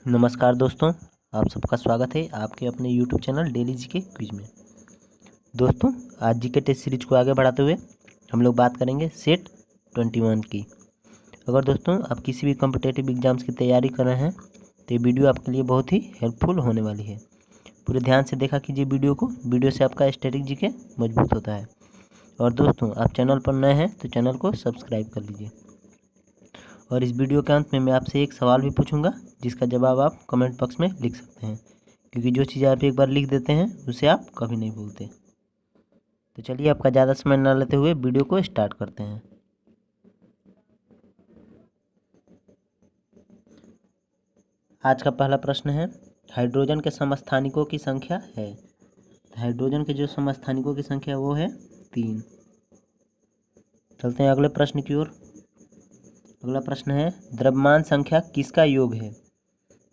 नमस्कार दोस्तों, आप सबका स्वागत है आपके अपने YouTube channel daily GK quiz में। दोस्तों, आज जीके टेस्ट सीरीज को आगे बढ़ाते हुए हम लोग बात करेंगे सेट 21 की। अगर दोस्तों आप किसी भी कॉम्पिटिटिव एग्जाम्स की तैयारी कर रहे हैं तो ये वीडियो आपके लिए बहुत ही हेल्पफुल होने वाली है। पूरे ध्यान से देखा कीजिए वीडियो से आपका स्टैटिक जीके मजबूत होता है। और दोस्तों, आप चैनल पर नए हैं तो चैनल को सब्सक्राइब कर लीजिए। और इस वीडियो के अंत में मैं आपसे एक सवाल भी पूछूंगा जिसका जवाब आप कमेंट बॉक्स में लिख सकते हैं, क्योंकि जो चीज़ आप एक बार लिख देते हैं उसे आप कभी नहीं भूलते। तो चलिए आपका ज़्यादा समय ना लेते हुए वीडियो को स्टार्ट करते हैं। आज का पहला प्रश्न है, हाइड्रोजन के समस्थानिकों की संख्या है। हाइड्रोजन के जो समस्थानिकों की संख्या वो है 3। चलते हैं अगले प्रश्न की ओर। अगला प्रश्न है, द्रव्यमान संख्या किसका योग है।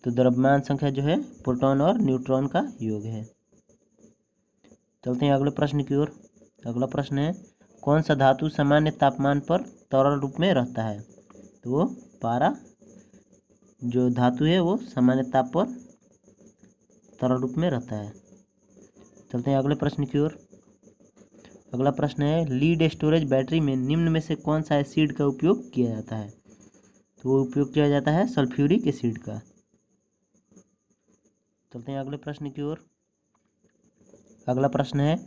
तो द्रव्यमान संख्या जो है प्रोटॉन और न्यूट्रॉन का योग है। चलते हैं अगले प्रश्न की ओर। अगला प्रश्न है, कौन सा धातु सामान्य तापमान पर तरल रूप में रहता है। तो वो पारा जो धातु है वो सामान्य ताप पर तरल रूप में रहता है। चलते हैं अगले प्रश्न की ओर। अगला प्रश्न है, लीड स्टोरेज बैटरी में निम्न में से कौन सा एसिड का उपयोग किया जाता है। तो वो उपयोग किया जाता है सल्फ्यूरिक एसिड का। चलते हैं अगले प्रश्न की ओर। अगला प्रश्न है,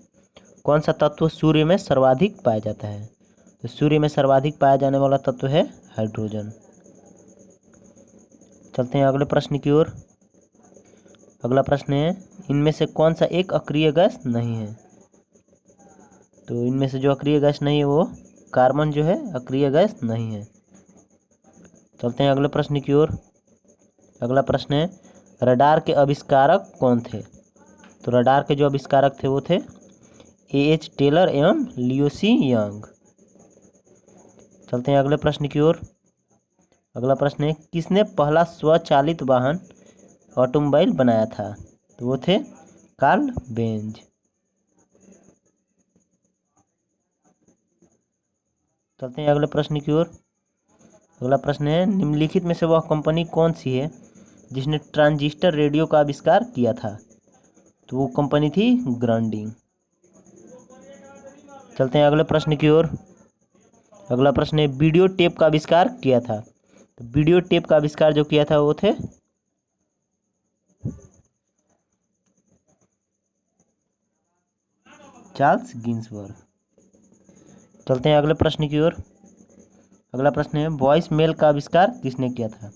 कौन सा तत्व सूर्य में सर्वाधिक पाया जाता है। तो सूर्य में सर्वाधिक पाया जाने वाला तत्व है हाइड्रोजन। चलते हैं अगले प्रश्न की ओर। अगला प्रश्न है, इनमें से कौन सा एक अक्रिय गैस नहीं है। तो इनमें से जो अक्रिय गैस नहीं है वो कार्बन जो है अक्रिय गैस नहीं है। चलते हैं अगले प्रश्न की ओर। अगला प्रश्न है, रडार के आविष्कारक कौन थे। तो रडार के जो आविष्कारक थे वो थे A.H. टेलर एवं लियो सी यंग। चलते हैं अगले प्रश्न की ओर। अगला प्रश्न है, किसने पहला स्वचालित वाहन ऑटोमोबाइल बनाया था। तो वो थे कार्ल बेंज। चलते हैं अगले प्रश्न की ओर। अगला प्रश्न है, निम्नलिखित में से वह कंपनी कौन सी है जिसने ट्रांजिस्टर रेडियो का आविष्कार किया था। तो वो कंपनी थी ग्राइंडिंग। चलते हैं अगले प्रश्न की ओर। अगला प्रश्न है, वीडियो टेप का आविष्कार किया था। तो वीडियो टेप का आविष्कार जो किया था वो थे चार्ल्स गिन्सबर्ग। चलते हैं अगले प्रश्न की ओर। अगला प्रश्न है, वॉइस मेल का आविष्कार किसने किया था।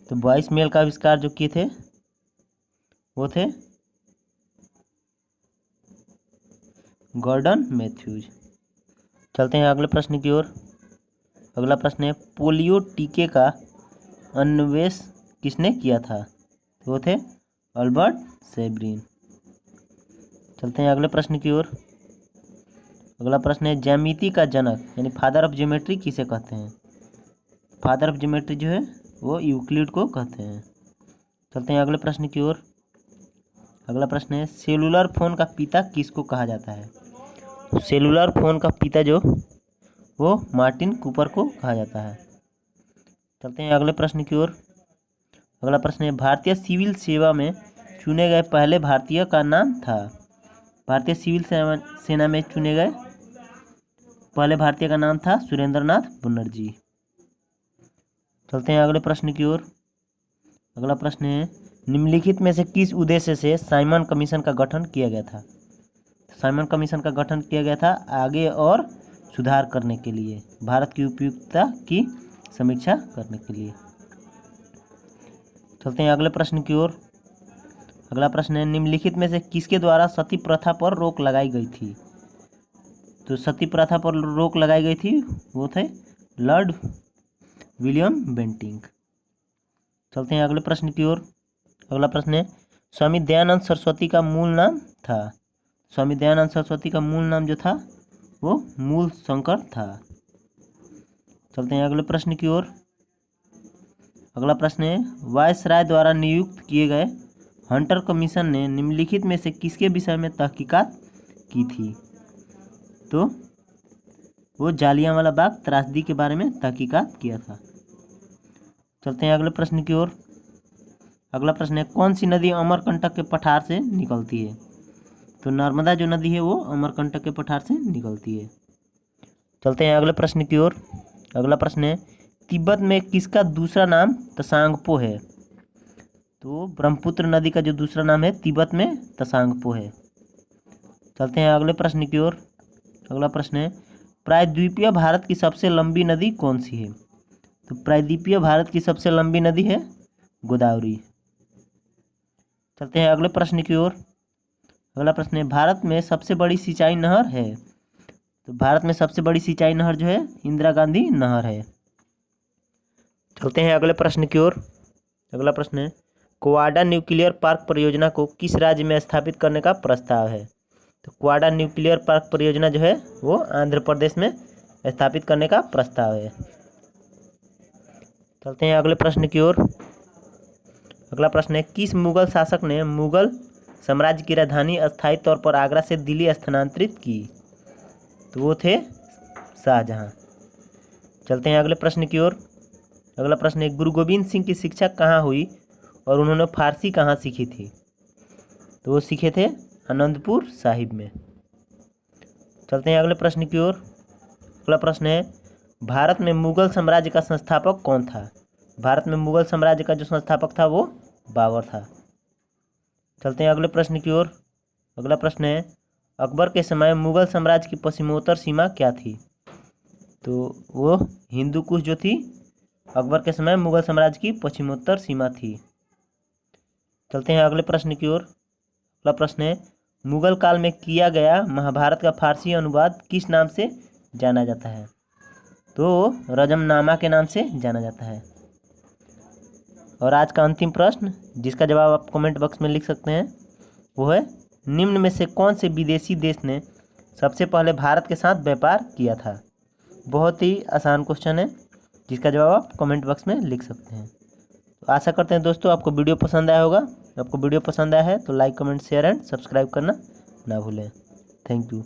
तो वॉइस मेल का आविष्कार जो किए थे वो थे गॉर्डन मैथ्यूज। चलते हैं अगले प्रश्न की ओर। अगला प्रश्न है, पोलियो टीके का अन्वेष किसने किया था। तो वो थे अल्बर्ट सेब्रिन। चलते हैं अगले प्रश्न की ओर। अगला प्रश्न है, ज्यामिति का जनक यानी फादर ऑफ ज्योमेट्री किसे कहते हैं। फादर ऑफ ज्योमेट्री जो है वो यूक्लिड को कहते हैं। चलते हैं अगले प्रश्न की ओर। अगला प्रश्न है, सेलुलर फोन का पिता किसको कहा जाता है। तो सेलुलर फोन का पिता जो वो मार्टिन कूपर को कहा जाता है। चलते हैं अगले प्रश्न की ओर। अगला प्रश्न है, भारतीय सिविल सेवा में चुने गए पहले भारतीय का नाम था। भारतीय सिविल सेना में चुने गए पहले भारतीय का नाम था सुरेंद्रनाथ बनर्जी। चलते हैं अगले प्रश्न की ओर। अगला प्रश्न है, निम्नलिखित में से किस उद्देश्य से साइमन कमीशन का गठन किया गया था। साइमन कमीशन का गठन किया गया था आगे और सुधार करने के लिए, भारत की उपयुक्तता की समीक्षा करने के लिए। चलते हैं अगले प्रश्न की ओर। अगला प्रश्न है, निम्नलिखित में से किसके द्वारा सती प्रथा पर रोक लगाई गई थी। तो सती प्रथा पर रोक लगाई गई थी वो थे लॉर्ड विलियम बेंटिंक। चलते हैं अगले प्रश्न की ओर। अगला प्रश्न है, स्वामी दयानंद सरस्वती का मूल नाम था। स्वामी दयानंद सरस्वती का मूल नाम जो था वो मूल शंकर था। चलते हैं अगले प्रश्न की ओर। अगला प्रश्न है, वायसराय द्वारा नियुक्त किए गए हंटर कमीशन ने निम्नलिखित में से किसके विषय में तहकीकात की थी। तो वो जालियांवाला बाग त्रासदी के बारे में तहकीकात किया था। चलते हैं अगले प्रश्न की ओर। अगला प्रश्न है कौन सी नदी अमरकंटक के पठार से निकलती है? तो नर्मदा जो नदी है वो अमरकंटक के पठार से निकलती है। चलते हैं अगले प्रश्न की ओर। अगला प्रश्न है तिब्बत में किसका दूसरा नाम त्सांगपो है? तो ब्रह्मपुत्र नदी का जो दूसरा नाम है तिब्बत में त्सांगपो है। चलते हैं अगले प्रश्न की ओर। अगला प्रश्न है प्रायद्वीपीय भारत की सबसे लंबी नदी कौन सी है? तो प्रायद्वीपीय भारत की सबसे लंबी नदी है गोदावरी। चलते हैं अगले प्रश्न की ओर। अगला प्रश्न है भारत में सबसे बड़ी सिंचाई नहर है? तो भारत में सबसे बड़ी सिंचाई नहर जो है इंदिरा गांधी नहर है। चलते हैं अगले प्रश्न की ओर। अगला प्रश्न है क्वाडा न्यूक्लियर पार्क परियोजना को किस राज्य में स्थापित करने का प्रस्ताव है? तो क्वाडा न्यूक्लियर पार्क परियोजना जो है वो आंध्र प्रदेश में स्थापित करने का प्रस्ताव है। चलते हैं अगले प्रश्न की ओर। अगला प्रश्न है किस मुगल शासक ने मुगल साम्राज्य की राजधानी अस्थायी तौर पर आगरा से दिल्ली स्थानांतरित की? तो वो थे शाहजहां। चलते हैं अगले प्रश्न की ओर। अगला प्रश्न है गुरु गोविंद सिंह की शिक्षा कहाँ हुई और उन्होंने फारसी कहाँ सीखी थी? तो वो सीखे थे आनंदपुर साहिब में। चलते हैं अगले प्रश्न की ओर। अगला प्रश्न है भारत में मुगल साम्राज्य का संस्थापक कौन था? भारत में मुगल साम्राज्य का जो संस्थापक था वो बाबर था। चलते हैं अगले प्रश्न की ओर। अगला प्रश्न है अकबर के समय मुगल साम्राज्य की पश्चिमोत्तर सीमा क्या थी? तो वो हिंदू कुश जो थी अकबर के समय मुगल साम्राज्य की पश्चिमोत्तर सीमा थी। चलते हैं अगले प्रश्न की ओर। अगला प्रश्न है मुगल काल में किया गया महाभारत का फारसी अनुवाद किस नाम से जाना जाता है? तो रजमनामा के नाम से जाना जाता है। और आज का अंतिम प्रश्न जिसका जवाब आप कमेंट बॉक्स में लिख सकते हैं वो है निम्न में से कौन से विदेशी देश ने सबसे पहले भारत के साथ व्यापार किया था? बहुत ही आसान क्वेश्चन है जिसका जवाब आप कमेंट बॉक्स में लिख सकते हैं। तो आशा करते हैं दोस्तों आपको वीडियो पसंद आया होगा। आपको वीडियो पसंद आया है तो like comment share and subscribe करना ना भूलें। Thank you.